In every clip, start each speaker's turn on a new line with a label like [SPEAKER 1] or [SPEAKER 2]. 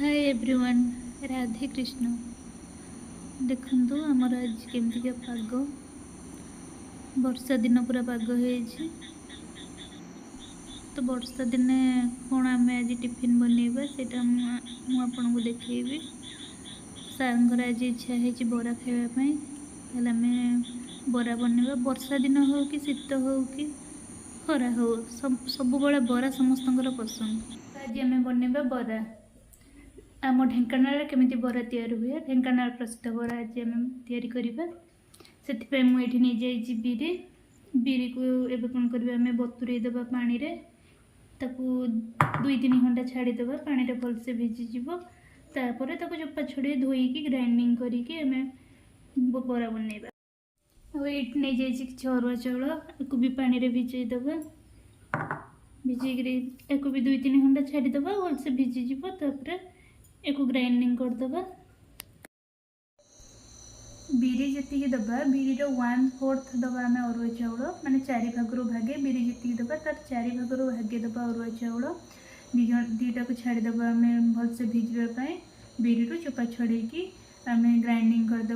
[SPEAKER 1] Hi everyone, Radhe Krishna. देखंतु हमर आज केमतिका पाग, वर्षा दिन पूरा पाग है। तो वर्षा दिने कौन आम आज टिफिन बनइबा सेटा आपको देखी। सार आज इच्छा है बरा खावाई, आम बरा बनइबा। वर्षा दिन हो कि शीत हो कि खरा हो सब बड़ा बरा समस्त पसंद। आज आम बनइबा बरा। आम ढेंकानाल केमिति बरा तैयार हुए, ढेंकानाल प्रसिद्ध बरा आज आम तैयारी करबा। से मुझे नहीं जाइए बिरी बिरी को एवं कौन करवा आम बतुरे देवा पानी रे, ताकू 2-3 घंटा छाड़ीदे पानी टा भलसे भिजिज। तापर चोपा छड़े धोईकी ग्राइंडिंग करके आम बरा बनइबा। ये नहीं जाइए कि अरुआ चाउल एक भी पानी रे भिजईदेवा, भिजिक एक भी 2-3 घंटा छाड़ीदे भलसे भिजिज। तापर एक ग्राइंडिंग करदे। बिरी जी दबा बिरीर 1/4 दबा आम अरुआ चाउल, माने 4 भागरू भागे बिरी जी दबा तार 4 भागरू भागे दबा अरुआ चाउल। दीटा को छाड़ीदे आम भलसे भिजापी। बिरी चोपा छड़ेकी आम ग्राइंडिंग करदे।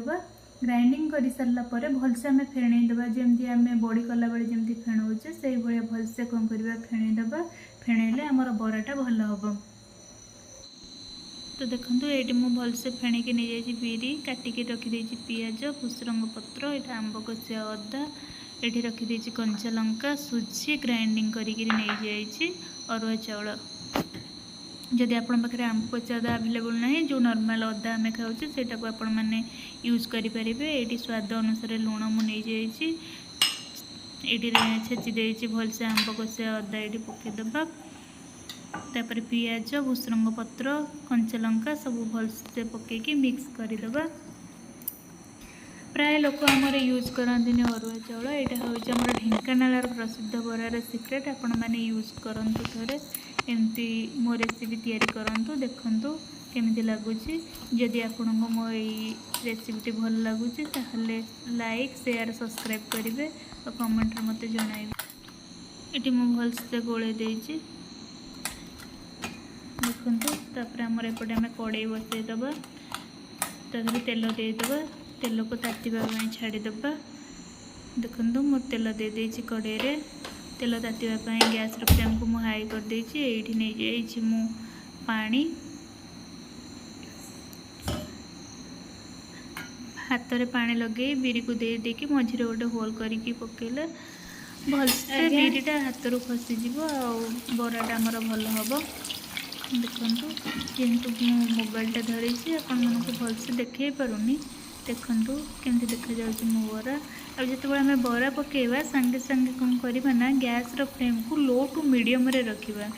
[SPEAKER 1] ग्राइंडिंग कर सारापर भलसे आम फेणईदे, जमी आम बड़ी कला बेले जमी फेणाऊे से भाया भलसे कौन करवा फेणईदे। फेणईले आमर बराटा भल हम। तो देखो ये मुझे भलसे फेणिकी नहीं जाइए बिरी काटिकी रखीदे पियाज भुसरंग पत्र, यहाँ आंब कषिया अदा, ये रखीदे कंचा लंका सुजी ग्राइंडिंग करी नहीं जाइए अरुआ चाउल। जदि आपण पाखे आंब कषिया अदा आवेलेबल ना, जो नॉर्मल अदा आम खाऊे से आपण मैंने यूज करेंगे। ये स्वाद अनुसार लुण मुझे ये छेचीदे भलसे आंब कषिया अदा ये पकईदे। तापर पियाज भुसरंग पत्र कंचा लंका सब भलसे पकईकी मिक्स करदे। प्राय लोक आमर यूज करते अरुआ चाउल। यहाँ हूँ आम ढेंकानाल प्रसिद्ध बरार सिक्रेट। आपण मैंने यूज करूँ थे एमती मो रेसिपी तैयारी करूँ, देखु केमी लगुच। जदि आपण को मो रेसिपी भल लगुच लाइक शेयर सब्सक्राइब करेंगे और कमेंट मत जन। ये मुझे भलसे गोले देखो। तापर आमर एपटे आम कड़े बसईदे, ताकि तेल देदेबा, तेल को तातीबा छाड़ीदे। देखो मो तेल दे कड़े रे, तेल तातीबा गैस फ्लेम को मुझे हाई कर देछि। ये नहीं जाइए मु पानी हाथ रे पानी लगे बिरी को दे देकी मझे गोटे होल करके पकेले भलसे बिरीटा हाथ रू खसीज बराटा आमर भल हम। देखु जेहेतु मोबाइलटा धरी आपण मानक भलसे देखे पारुनी, देखु केमती देखा जाउछि मो बरा। अब जिते आम बरा पकेबा संगे संगे कौन करवा ना, गैस फ्लेम को लो टू मीडियम रे रखिबा।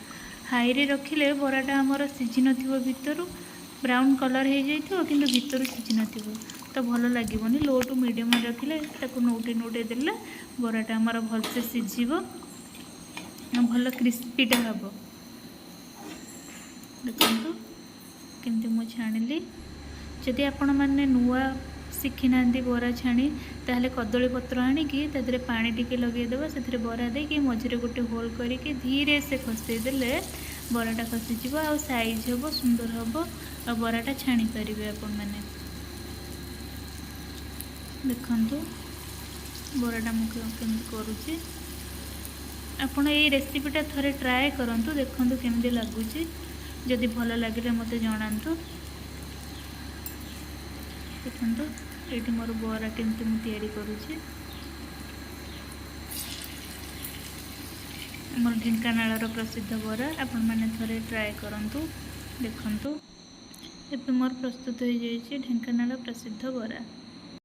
[SPEAKER 1] हाई रे रखिले बराटा आमर सिझी नथिबो, भितरु ब्राउन कलर हो जाइथिबो किंतु भितरु सिझी नथिबो, तो भल लागोनी। लो टू मीडियम रे रखिले ताकू नौटे नौटे देले बराटा आमर भलसे सिझिबो, भल क्रिस्पीटा हम। देखो केमती मु छाणिली। जदि आपण मैंने नुआ शिखी ना बरा छाणी ताहले कदली पत्र आणिकी तादरे पानी टिके लगेदेव, से बरा देकी मझे गोटे होल करके धीरे से खसईदेले बराटा खसीज आ साइज हम सुंदर हम आ बराटा छाणी पारे आपण मैंने। देखु बराटा मुझे करुँची। आपड़ ये रेसिपीटा थरे ट्राए करूँ, देखु केमती लगुच। जदि भल लगे मत जनातु। देखो ये मोर बरा केमती मुझे तैयारी करुँची। मोर ढेंकानाल प्रसिद्ध बरा आपण मैंने थरे ट्राए करूँ। देखु एबे मोर प्रस्तुत हो जाइए ढेंकानाल प्रसिद्ध बरा।